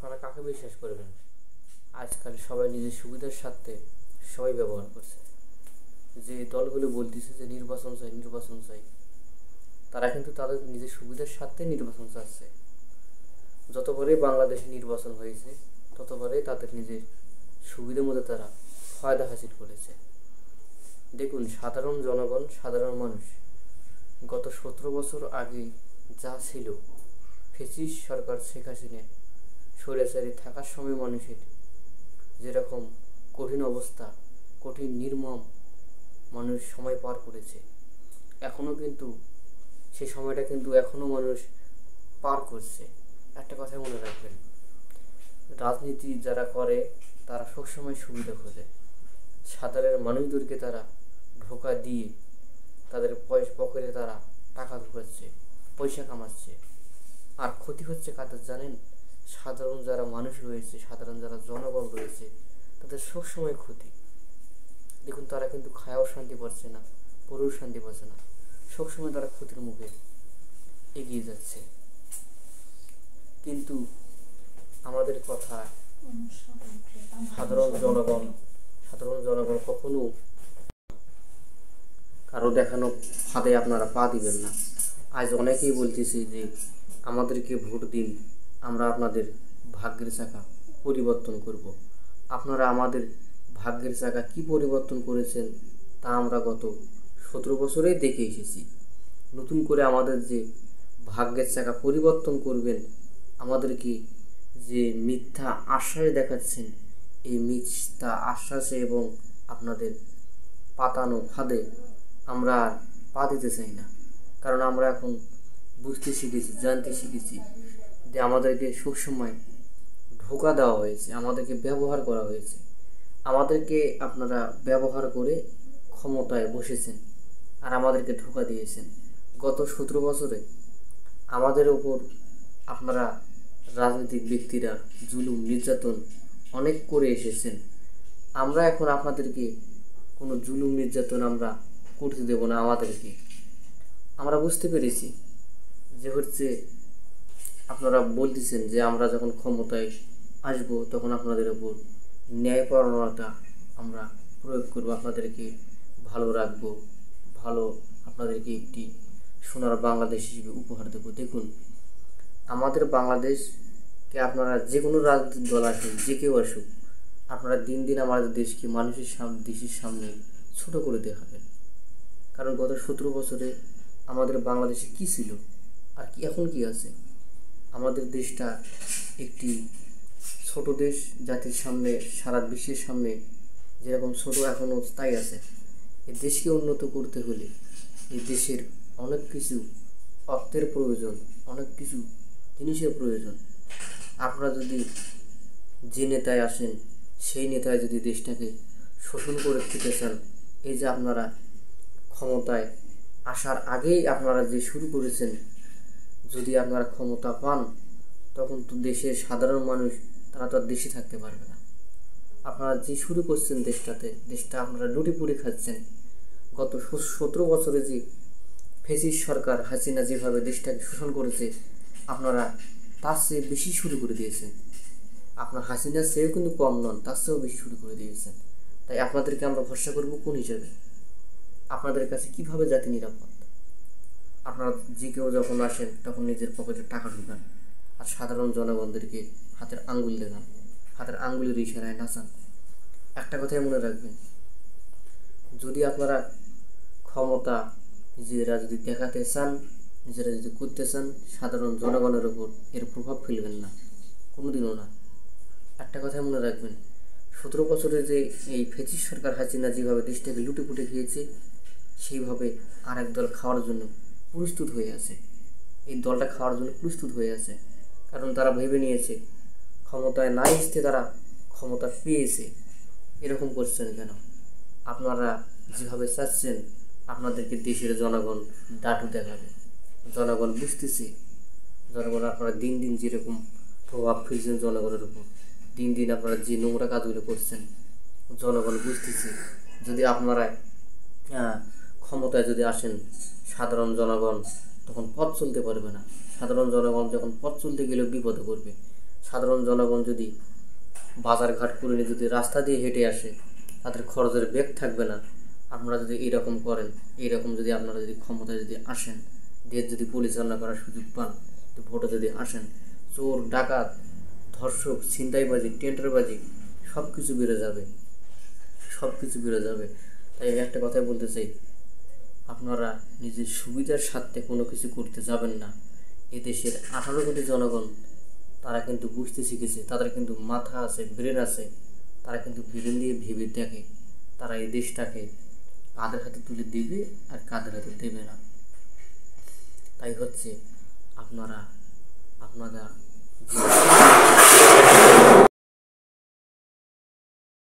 আপনারা কাকে বিশ্বাস করবেন? আজকাল সবাই নিজের সুবিধার স্বার্থে সবাই ব্যবহার করছে। যে দলগুলো বলতেছে যে নির্বাচন চাই নির্বাচন চাই, তারা কিন্তু তাদের নিজের সুবিধার স্বার্থে নির্বাচন চাচ্ছে। যতবারই বাংলাদেশে নির্বাচন হয়েছে ততবারই তাদের নিজের সুবিধার মধ্যে তারা ফায়দা হাসিল করেছে। দেখুন, সাধারণ জনগণ, সাধারণ মানুষ গত 17 বছর আগে যা ছিল, ফ্যাসিস্ট সরকার শেখ হাসিনা স্বৈরাচারী থাকার সময় মানুষের যেরকম কঠিন অবস্থা, কঠিন নির্মম মানুষ সময় পার করেছে, এখনও কিন্তু সেই সময়টা কিন্তু এখনও মানুষ পার করছে। একটা কথা মনে রাখবেন, রাজনীতি যারা করে তারা সবসময় সুবিধা খোঁজে। সাধারণ মানুষদেরকে তারা ধোঁকা দিয়ে তাদের পকেটে তারা টাকা ঢুকাচ্ছে, পয়সা কামাচ্ছে। আর ক্ষতি হচ্ছে কাদের জানেন? সাধারণ যারা মানুষ রয়েছে, সাধারণ যারা জনগণ রয়েছে, তাদের সবসময় ক্ষতি। দেখুন, তারা কিন্তু খায়াও শান্তি পাচ্ছে না, পরেও শান্তি পাচ্ছে না, সবসময় তারা ক্ষতির মুখে এগিয়ে যাচ্ছে। কিন্তু আমাদের কথা, সাধারণ জনগণ কখনো কারো দেখানো ফাঁদে আপনারা পা দিবেন না। আজ অনেকেই বলতেছে যে আমাদেরকে ভোট দিন, আমরা আপনাদের ভাগ্যের চাকা পরিবর্তন করব। আপনারা আমাদের ভাগ্যের চাকা কি পরিবর্তন করেছেন তা আমরা গত 17 বছরেই দেখে এসেছি। নতুন করে আমাদের যে ভাগ্যের চাকা পরিবর্তন করবেন, আমাদেরকে যে মিথ্যা আশ্বাস দেখাচ্ছেন, এই মিথ্যা আশ্বাসে এবং আপনাদের পাতানো ফাঁদে আমরা আর পা দিতে চাই না। কারণ আমরা এখন বুঝতে শিখেছি, জানতে শিখেছি যে আমাদেরকে সবসময় ধোঁকা দেওয়া হয়েছে, আমাদেরকে ব্যবহার করা হয়েছে। আমাদেরকে আপনারা ব্যবহার করে ক্ষমতায় বসেছেন আর আমাদেরকে ধোঁকা দিয়েছেন। গত 17 বছরে আমাদের ওপর আপনারা রাজনৈতিক ব্যক্তিরা জুলুম নির্যাতন অনেক করে এসেছেন। আমরা এখন আপনাদেরকে কোনো জুলুম নির্যাতন আমরা করতে দেব না। আমরা বুঝতে পেরেছি যে হচ্ছে আপনারা বলতেছেন যে আমরা যখন ক্ষমতায় আসব তখন আপনাদের ওপর ন্যায়পরায়ণতা আমরা প্রয়োগ করব, আপনাদেরকে ভালো রাখবো, ভালো আপনাদেরকে একটি সোনার বাংলাদেশ হিসেবে উপহার দেব। দেখুন, আমাদের বাংলাদেশকে আপনারা যে কোনো রাজনৈতিক দল আসুন, যে কেউ আসুক, আপনারা দিন দিন আমাদের দেশকে দেশের সামনে ছোট করে দেখাবেন। কারণ গত 17 বছরে আমাদের বাংলাদেশে কি ছিল আর কি এখন কি আছে? আমাদের দেশটা একটি ছোট দেশ, জাতির সামনে, সারা বিশ্বের সামনে যেরকম ছোট এখনও তাই আছে। এই দেশকে উন্নত করতে হলে এই দেশের অনেক কিছু অর্থের প্রয়োজন, অনেক কিছু জিনিসের প্রয়োজন। আপনারা যদি যে নেতায় আসেন, সেই নেতায় যদি দেশটাকে শোষণ করে খেতে চান, এই যে আপনারা ক্ষমতায় আসার আগেই আপনারা যে শুরু করেছেন, যদি আপনারা ক্ষমতা পান তখন তো দেশের সাধারণ মানুষ তারা তো আর দেশে থাকতে পারবে না। আপনারা যে শুরু করছেন দেশটা আপনারা লুটিপুটি খাচ্ছেন। গত 17 বছরে যে ফ্যাসিস্ট সরকার হাসিনা যেভাবে দেশটাকে শোষণ করেছে, আপনারা তার চেয়ে বেশি শুরু করে দিয়েছেন। আপনার হাসিনার চেয়েও কিন্তু কম নন, তার চেয়েও বেশি শুরু করে দিয়েছেন। তাই আপনাদেরকে আমরা ভরসা করব কোন হিসাবে? আপনাদের কাছে কিভাবে জাতি নিরাপদ? আপনারা যে কেউ যখন আসেন তখন নিজের পকেটে টাকা ঢুকান আর সাধারণ জনগণদেরকে হাতের আঙ্গুল দেখান, হাতের আঙ্গুলের ইশারায় নাচান। একটা কথাই মনে রাখবেন, যদি আপনারা ক্ষমতা নিজেরা যদি দেখাতে চান, নিজেরা যদি করতে চান, সাধারণ জনগণের ওপর এর প্রভাব ফেলবেন না, কোনোদিনও না। একটা কথাই মনে রাখবেন, 17 বছরে যে এই ফ্যাসিস্ট সরকার হাসিনা যেভাবে দেশটাকে লুটেপুটে খেয়েছে, সেইভাবে আরেক দল খাওয়ার জন্য প্রস্তুত হয়ে আছে। এই দলটা খাওয়ার জন্য প্রস্তুত হয়ে আছে, কারণ তারা ভেবে নিয়েছে ক্ষমতায় না আসতে তারা ক্ষমতা পেয়েছে। এরকম করছেন কেন? আপনারা যেভাবে চাচ্ছেন আপনাদেরকে দেশের জনগণ ডাটু দেখাবে। জনগণ বুঝতেছে, জনগণ আপনারা দিন দিন যেরকম প্রভাব ফেলছেন জনগণের উপর, দিন দিন আপনারা যে নোংরা কাজগুলো করছেন, জনগণ বুঝতেছে। যদি আপনারা ক্ষমতায় যদি আসেন, সাধারণ জনগণ তখন পথ চলতে পারবে না। সাধারণ জনগণ যখন পথ চলতে গেলেও বিপদে পড়বে। সাধারণ জনগণ যদি বাজারঘাট করে নিয়ে যদি রাস্তা দিয়ে হেঁটে আসে, তাদের খরচের ব্যাগ থাকবে না। আপনারা যদি এইরকম করেন, এইরকম যদি আপনারা যদি ক্ষমতায় যদি আসেন, দেশ যদি পরিচালনা করার সুযোগ পান, তো ভোটে যদি আসেন, চোর ডাকাত ধর্ষক ছিনতাইবাজি টেন্ডারবাজি সব কিছু বেড়ে যাবে, সব কিছু বেড়ে যাবে। তাই একটা কথাই বলতে চাই, আপনারা নিজের সুবিধার স্বার্থে কোনো কিছু করতে যাবেন না। এদেশের 18 কোটি জনগণ তারা কিন্তু বুঝতে শিখেছে, তাদের কিন্তু মাথা আছে, ব্রেন আছে, তারা কিন্তু ব্রেন দিয়ে ভেবে দেখে তারা এই দেশটাকে কাদের হাতে তুলে দেবে আর কাদের হাতে দেবে না। তাই হচ্ছে আপনারা আপনারা